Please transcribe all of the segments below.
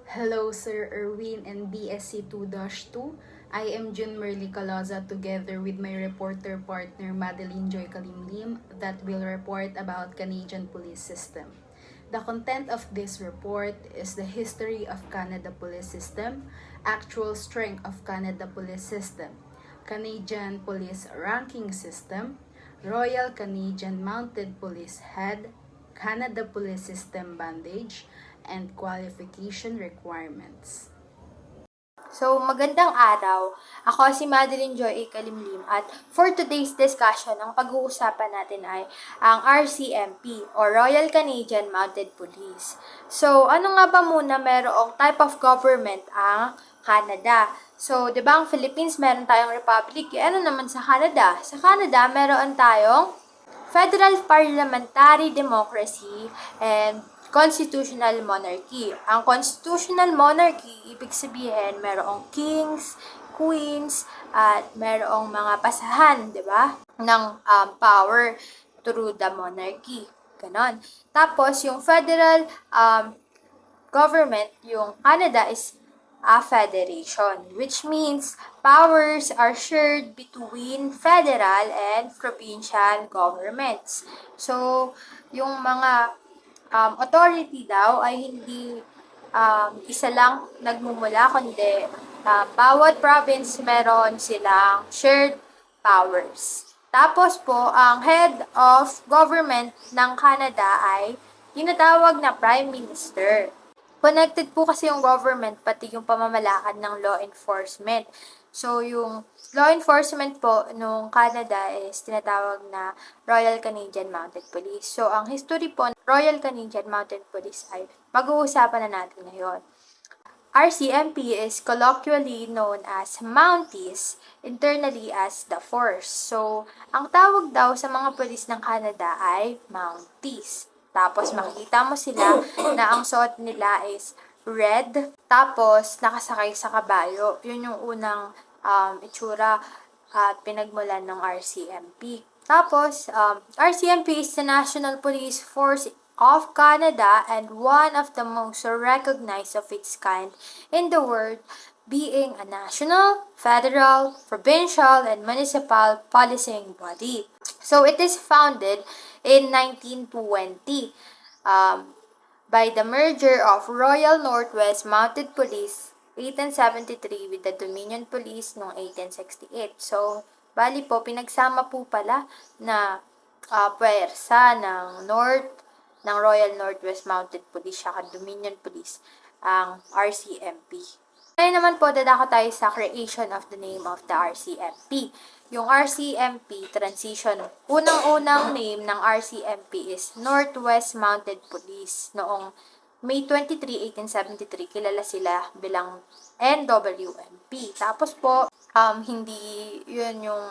Hello, Sir Erwin and BSC 2-2. I am June Merly Caloza together with my reporter partner Madeline Joy Kalimlim that will report about Canadian police system. The content of this report is the history of Canada police system, actual strength of Canada police system, Canadian police ranking system, Royal Canadian Mounted Police Head, Canada Police System Bandage, and qualification requirements. So, magandang araw. Ako si Madeline Joy Kalimlim at for today's discussion, ang pag-uusapan natin ay ang RCMP o Royal Canadian Mounted Police. So, ano nga ba muna merong type of government ang Canada? So, 'di ba ang Philippines meron tayong republic? Ano naman sa Canada? Sa Canada, meron tayong Federal Parliamentary Democracy and Constitutional Monarchy. Ang Constitutional Monarchy, ibig sabihin, merong kings, queens, at merong mga pasahan, di ba? Ng power through the monarchy. Ganon. Tapos, yung federal government, yung Canada is a federation, which means powers are shared between federal and provincial governments. So, yung mga authority daw ay hindi isa lang nagmumula, kundi bawat province meron silang shared powers. Tapos po, ang head of government ng Canada ay tinatawag na Prime Minister. Connected po kasi yung government pati yung pamamalakad ng law enforcement. So, yung law enforcement po nung Canada is tinatawag na Royal Canadian Mounted Police. So, ang history po ng Royal Canadian Mounted Police ay pag-uusapan na natin ngayon. RCMP is colloquially known as Mounties, internally as the Force. So, ang tawag daw sa mga pulis ng Canada ay Mounties. Tapos, makikita mo sila na ang suot nila is red. Tapos, nakasakay sa kabayo. Yun yung unang itsura at pinagmulan ng RCMP. Tapos, RCMP is the National Police Force of Canada and one of the most recognized of its kind in the world, being a national, federal, provincial, and municipal policing body. So, it is founded in 1920 by the merger of Royal Northwest Mounted Police 1873 with the Dominion Police noong 1868. So, bali po, pinagsama po pala na puwersa ng Royal Northwest Mounted Police at Dominion Police ang RCMP. Ngayon naman po, dadako tayo sa creation of the name of the RCMP. Yung RCMP transition, unang-unang name ng RCMP is Northwest Mounted Police. Noong May 23, 1873, kilala sila bilang NWMP. Tapos po, hindi yun yung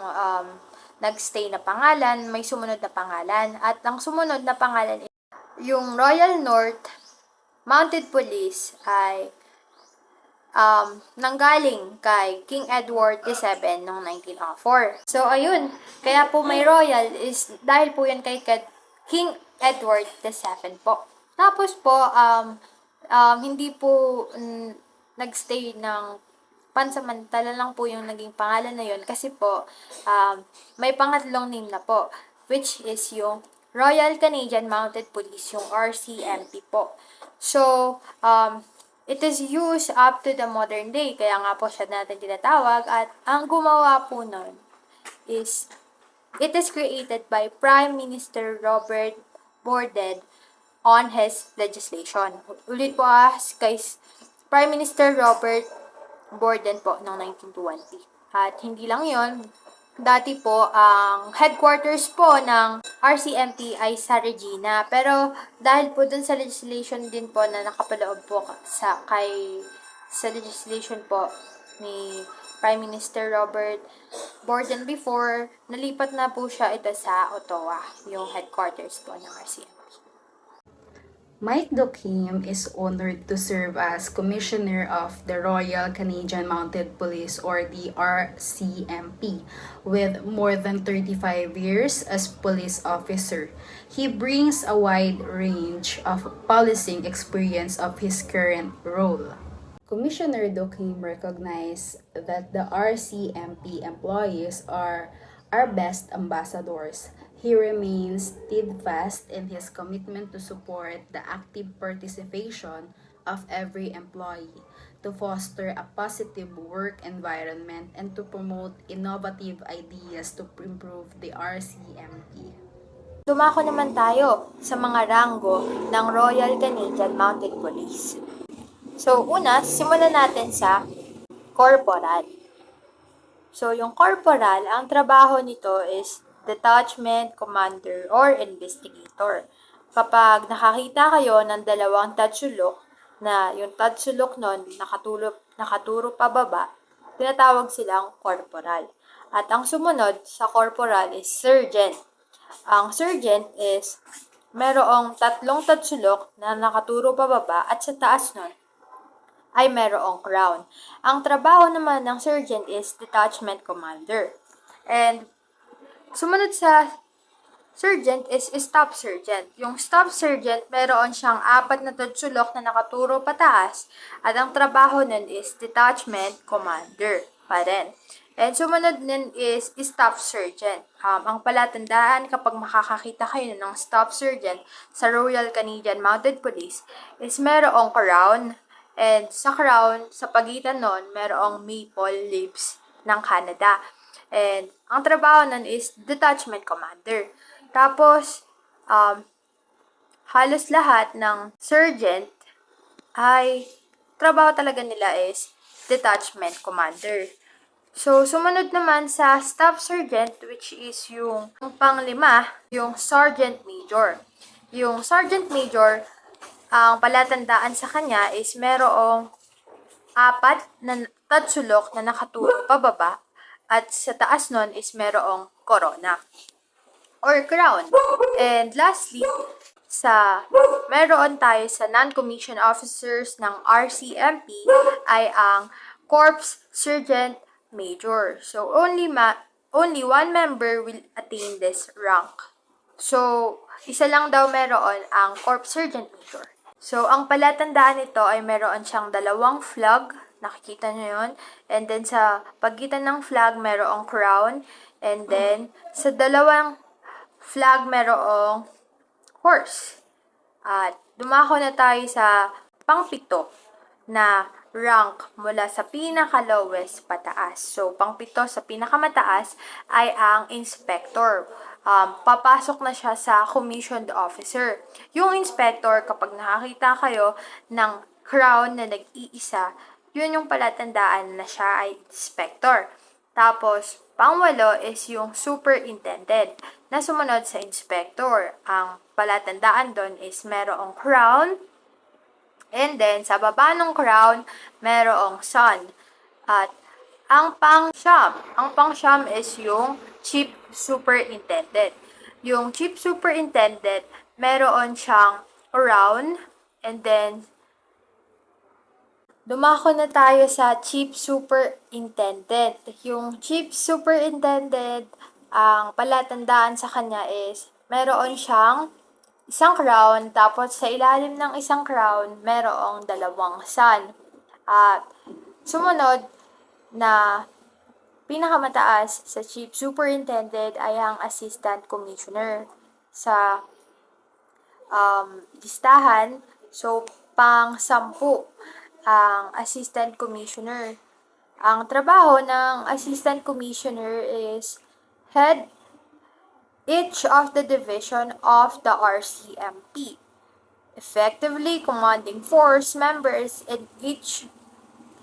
nagstay na pangalan, may sumunod na pangalan. At ang sumunod na pangalan, yung Royal North Mounted Police ay nanggaling kay King Edward VII noong 1904. So, ayun. Kaya po may royal is dahil po yan kay King Edward VII po. Tapos po, hindi po nagstay ng pansamantala lang po yung naging pangalan na yun kasi po, may pangatlong name na po, which is yung Royal Canadian Mounted Police, yung RCMP po. So, it is used up to the modern day, kaya nga po siya natin tinatawag, at ang gumawa po nun is, it is created by Prime Minister Robert Borden on his legislation. Ulit po kay Prime Minister Robert Borden po noong 1920. At hindi lang yon, dati po ang headquarters po ng RCMP ay sa Regina. Pero dahil po dun sa legislation din po na nakapaloob po sa legislation po ni Prime Minister Robert Borden before, nalipat na po siya ito sa Ottawa, yung headquarters po ng RCMP. Mike Dokim is honored to serve as Commissioner of the Royal Canadian Mounted Police or the RCMP with more than 35 years as police officer. He brings a wide range of policing experience of his current role. Commissioner Dokim recognized that the RCMP employees are our best ambassadors. He remains steadfast in his commitment to support the active participation of every employee, to foster a positive work environment, and to promote innovative ideas to improve the RCMP. Dumako naman tayo sa mga ranggo ng Royal Canadian Mounted Police. So, una, simulan natin sa corporal. So, yung corporal, ang trabaho nito is detachment commander or investigator. Kapag nakakita kayo ng dalawang tatsulok, na yung tatsulok nun nakaturo pababa, tinatawag silang corporal. At ang sumunod sa corporal is sergeant. Ang sergeant is merong tatlong tatsulok na nakaturo pababa at sa taas nun ay merong crown. Ang trabaho naman ng sergeant is detachment commander. And sumunod sa sergeant is staff sergeant. Yung staff sergeant, meron siyang 4 na tutsulok na nakaturo pataas at ang trabaho nun is detachment commander pa rin. And sumunod nun is staff sergeant. Ang palatandaan kapag makakakita kayo ng staff sergeant sa Royal Canadian Mounted Police is merong crown. And sa crown, sa pagitan nun, merong maple leaves ng Canada. And ang trabaho nun is detachment commander. Tapos, halos lahat ng sergeant ay trabaho talaga nila is detachment commander. So, sumunod naman sa staff sergeant, which is yung panglima, yung sergeant major. Yung sergeant major, ang palatandaan sa kanya is merong 4 na tatsulok na nakaturo pababa at sa taas nun is merong corona or crown. And lastly, meron tayo sa non-commissioned officers ng RCMP ay ang Corps Sergeant Major. So, only one member will attain this rank. So, isa lang daw meron ang Corps Sergeant Major. So, ang palatandaan nito ay meron siyang 2 flag. Nakikita nyo yun. And then, sa pagitan ng flag, merong crown. And then, sa 2 flag, merong horse. At dumako na tayo sa pang-7 na rank mula sa pinaka-lowest pataas. So, pang-7 sa pinakamataas ay ang inspector. Papasok na siya sa commissioned officer. Yung inspector, kapag nakakita kayo ng crown na nag-iisa, yun yung palatandaan na siya ay inspector. Tapos, pang-8 is yung superintendent na sumunod sa inspector. Ang palatandaan doon is merong crown, and then sa baba ng crown, merong sun. At ang pang-siyam is yung chief superintendent. Yung chief superintendent, meron siyang crown, and then dumako na tayo sa chief superintendent. Yung chief superintendent, ang palatandaan sa kanya is meron siyang isang crown, tapos sa ilalim ng isang crown, merong 2 sun. At sumunod na pinakamataas sa chief superintendent ay ang assistant commissioner. Sa listahan, so pang-10 ang assistant commissioner. Ang trabaho ng assistant commissioner is head each of the division of the RCMP, effectively commanding force members in each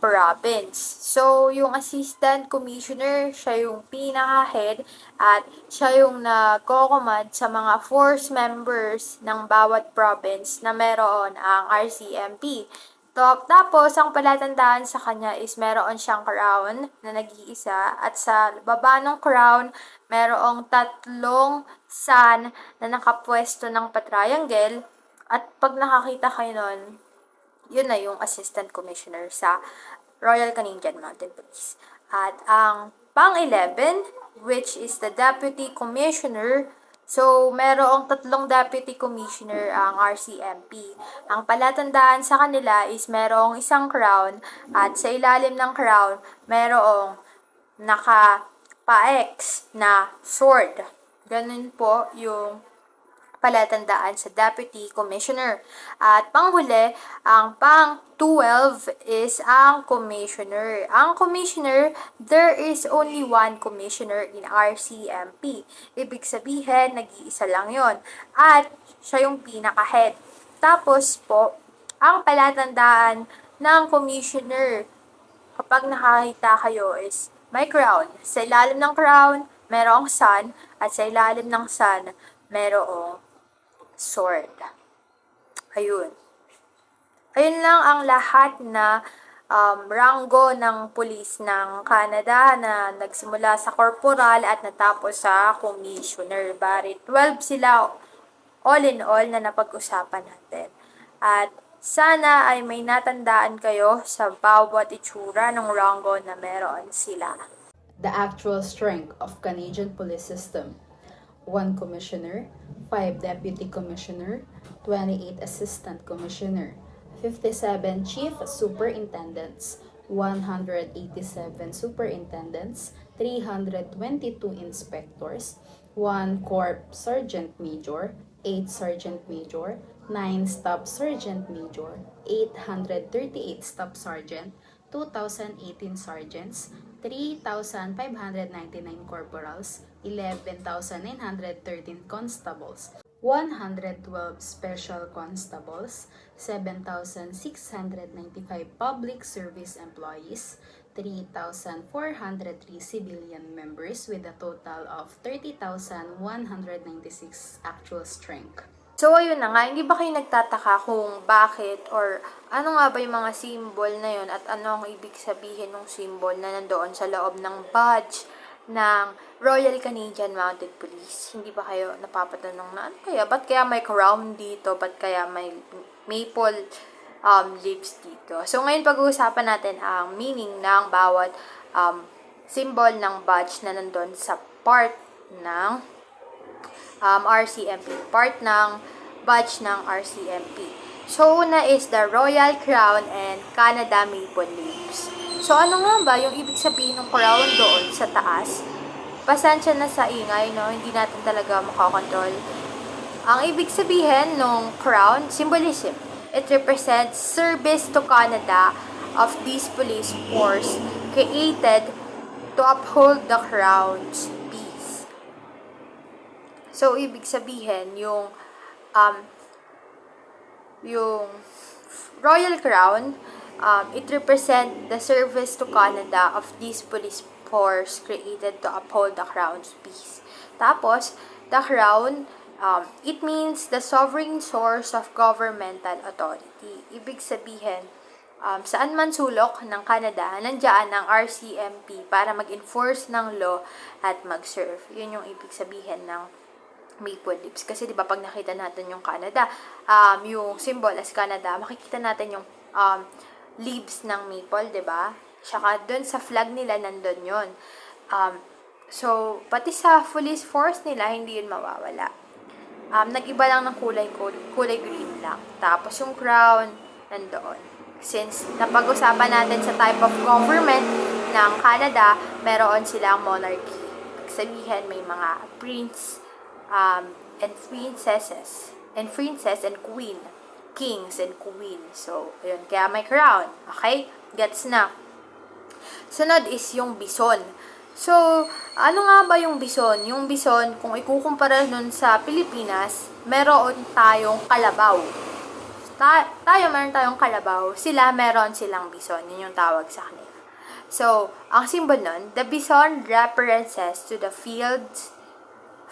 province. So, yung assistant commissioner, siya yung pinaka-head at siya yung nagko-command sa mga force members ng bawat province na meron ang RCMP. Tapos, ang palatandaan sa kanya is meron siyang crown na nag-iisa at sa baba ng crown, merong 3 sun na nakapwesto ng patriangle at pag nakakita kayo nun, yun na yung assistant commissioner sa Royal Canadian Mounted Police. At ang pang-11, which is the deputy commissioner, So, merong 3 deputy commissioner ang RCMP. Ang palatandaan sa kanila is merong isang crown at sa ilalim ng crown merong naka-pa-X na sword. Ganun po yung palatandaan sa Deputy Commissioner. At panghuli, ang pang-12 is ang Commissioner. Ang Commissioner, there is only one Commissioner in RCMP. Ibig sabihin, nag-iisa lang yon. At siya yung pinaka-head. Tapos po, ang palatandaan ng Commissioner, kapag nakakita kayo is may crown. Sa ilalim ng crown, merong sun. At sa ilalim ng sun, merong sword. Ayun. Ayun lang ang lahat na ranggo ng pulis ng Canada na nagsimula sa corporal at natapos sa commissioner. Bari 12 sila all in all na napag-usapan natin. At sana ay may natandaan kayo sa bawat itsura ng rango na meron sila. The actual strength of Canadian police system: 1 commissioner, 5 deputy commissioner, 28 assistant commissioner, 57 chief superintendents, 187 superintendents, 322 inspectors, 1 corps sergeant major, 8 sergeant major, 9 staff sergeant major, 838 staff sergeant, 2,018 sergeants, 3,599 corporals, 11,913 constables, 112 special constables, 7,695 public service employees, 3,403 civilian members with a total of 30,196 actual strength. So, ayun na nga, hindi ba kayo nagtataka kung bakit or ano nga ba yung mga symbol na yun at ano ang ibig sabihin ng symbol na nandoon sa loob ng badge ng Royal Canadian Mounted Police? Hindi ba kayo napapatanong na ano kaya? Ba't kaya may crown dito? Ba't kaya may maple leaves dito? So, ngayon pag-uusapan natin ang meaning ng bawat symbol ng badge na nandoon sa part ng RCMP, part ng badge ng RCMP. So, una is the Royal Crown and Canada Maple Leaves. So, ano nga ba yung ibig sabihin ng crown doon sa taas? Pasensya na sa ingay, no? Hindi natin talaga makakontrol. Ang ibig sabihin ng crown, symbolism. It represents service to Canada of this police force created to uphold the crown's peace. So, ibig sabihin, yung Royal Crown, it represents the service to Canada of this police force created to uphold the Crown's peace. Tapos, the Crown, it means the sovereign source of governmental authority. Ibig sabihin, saan man sulok ng Canada, nandiyan ang RCMP para mag-enforce ng law at mag-serve. Yun yung ibig sabihin ng maple leaves. Kasi di ba pag nakita natin yung Canada, yung symbol as Canada, makikita natin yung leaves ng maple, di ba? Saka doon sa flag nila nandun yun. So, pati sa police force nila, hindi yun mawawala. Nag-iba lang ng kulay green lang. Tapos yung crown, nandoon. Since napag-usapan natin sa type of government ng Canada, meron silang monarchy. Sabihin, may mga prince, and princess and queen, kings and queen. So, ayun, kaya may crown. Okay? Gets na. Sunod is yung bison. So, ano nga ba yung bison? Yung bison, kung ikukumpara nun sa Pilipinas, meron tayong kalabaw. Meron tayong kalabaw. Meron silang bison. Yun yung tawag sa kanila. So, ang symbol nun, the bison represents to the fields,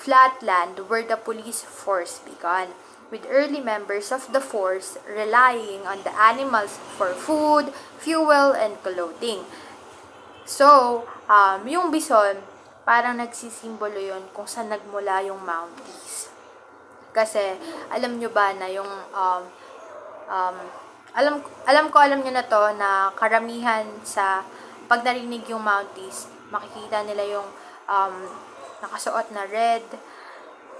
flat land where the police force began, with early members of the force relying on the animals for food, fuel, and clothing. So, yung bison, parang nagsisimbolo yun kung saan nagmula yung Mounties. Kasi, alam nyo ba na yung, alam nyo na to na karamihan sa pag narinig yung Mounties, makikita nila yung nakasuot na red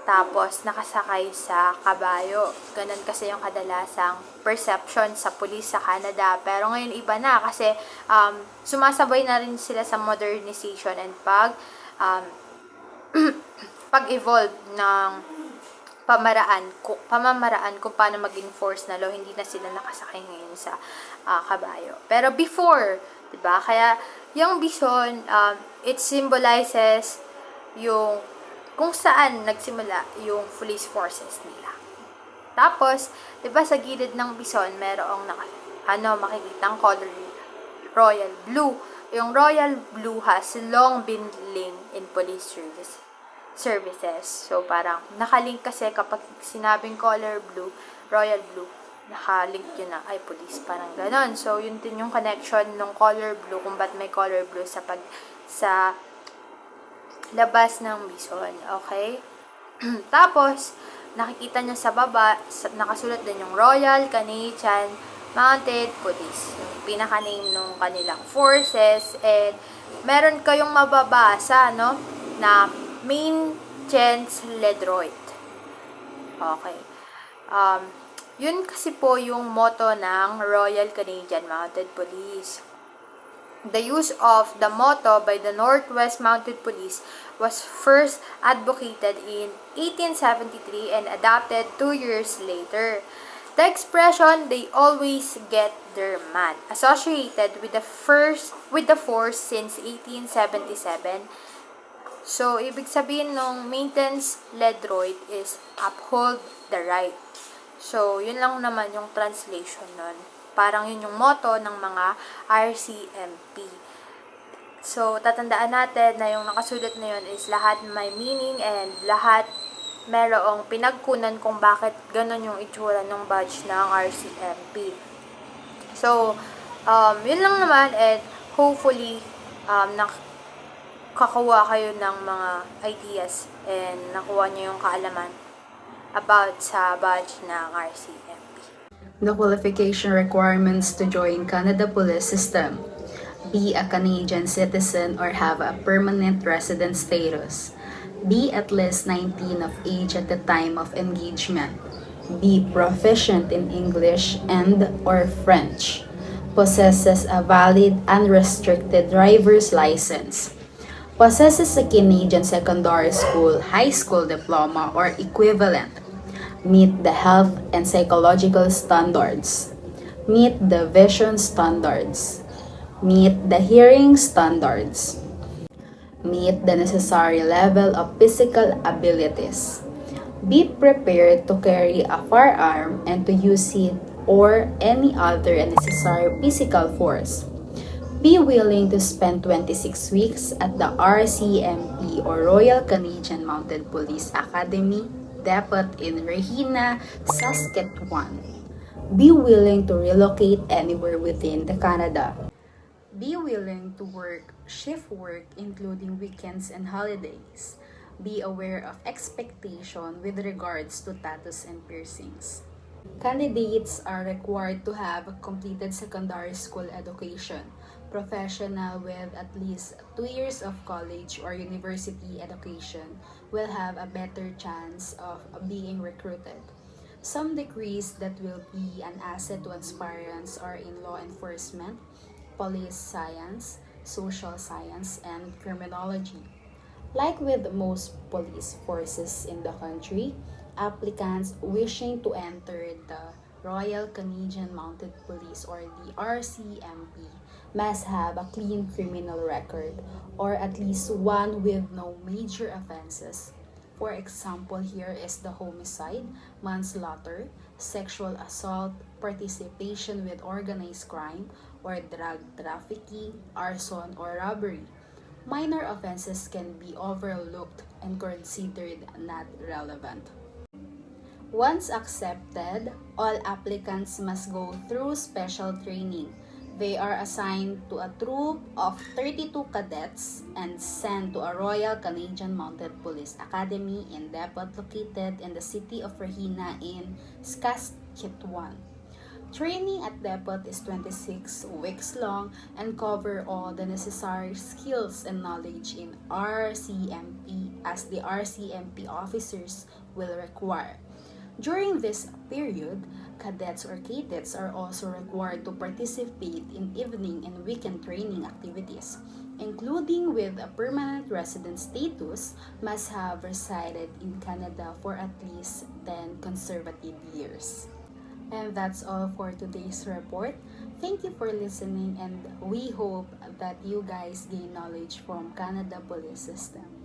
tapos nakasakay sa kabayo. Ganun kasi yung kadalasang perception sa pulis sa Canada. Pero ngayon iba na kasi sumasabay na rin sila sa modernization and pag-evolve ng pamamaraan kung paano mag-enforce na law. Hindi na sila nakasakay ngayon sa kabayo. Pero before, 'di ba? Kaya yung bison, it symbolizes yung kung saan nagsimula yung police forces nila. Tapos, 'di ba sa gilid ng bison, merong makikitang color royal blue. Yung royal blue has long been linked in police services. So, parang nakalink kasi kapag sinabing color blue, royal blue, nakalink yun na, ay, police, parang ganon. So, yun din yung connection ng color blue, kung ba't may color blue sa labas ng bison, okay? Tapos, nakikita nyo sa baba, nakasulat din yung Royal Canadian Mounted Police, yung pinaka-name ng kanilang forces, and meron kayong mababasa, no, na Maintenance Ledroit. Okay. Yun kasi po yung motto ng Royal Canadian Mounted Police. The use of the motto by the Northwest Mounted Police was first advocated in 1873 and adopted 2 years later. The expression, "they always get their man," associated with the force since 1877. So, ibig sabihin ng maintenance ledroit is uphold the right. So, yun lang naman yung translation nun. Parang yun yung motto ng mga RCMP. So, tatandaan natin na yung nakasulat na yun is lahat may meaning and lahat merong pinagkunan kung bakit ganun yung itsura ng badge ng RCMP. So, yun lang naman, and hopefully, kakawa kayo ng mga ideas and nakuha nyo yung kaalaman about sa badge ng RCMP. The qualification requirements to join Canada Police System: be a Canadian citizen or have a permanent resident status. Be at least 19 of age at the time of engagement. Be proficient in English and or French. Possesses a valid unrestricted driver's license. Possesses a Canadian secondary school, high school diploma or equivalent. Meet the health and psychological standards. Meet the vision standards. Meet the hearing standards. Meet the necessary level of physical abilities. Be prepared to carry a firearm and to use it or any other necessary physical force. Be willing to spend 26 weeks at the RCMP or Royal Canadian Mounted Police Academy Depot in Regina, Saskatchewan. Be willing to relocate anywhere within the Canada. Be willing to work shift work including weekends and holidays. Be aware of expectation with regards to tattoos and piercings. Candidates are required to have completed secondary school education, professional with at least 2 years of college or university education will have a better chance of being recruited. Some degrees that will be an asset to aspirants are in law enforcement, police science, social science, and criminology. Like with most police forces in the country, applicants wishing to enter the Royal Canadian Mounted Police or the RCMP must have a clean criminal record or at least one with no major offenses. For example, here is the homicide, manslaughter, sexual assault, participation with organized crime, or drug trafficking, arson, or robbery. Minor offenses can be overlooked and considered not relevant. Once accepted, all applicants must go through special training. They are assigned to a troop of 32 cadets and sent to a Royal Canadian Mounted Police Academy in Depot located in the city of Regina in Saskatchewan. Training at Depot is 26 weeks long and cover all the necessary skills and knowledge in RCMP as the RCMP officers will require. During this period, cadets or cadets are also required to participate in evening and weekend training activities, including with a permanent resident status, must have resided in Canada for at least 10 consecutive years. And that's all for today's report. Thank you for listening, and we hope that you guys gain knowledge from Canada Police System.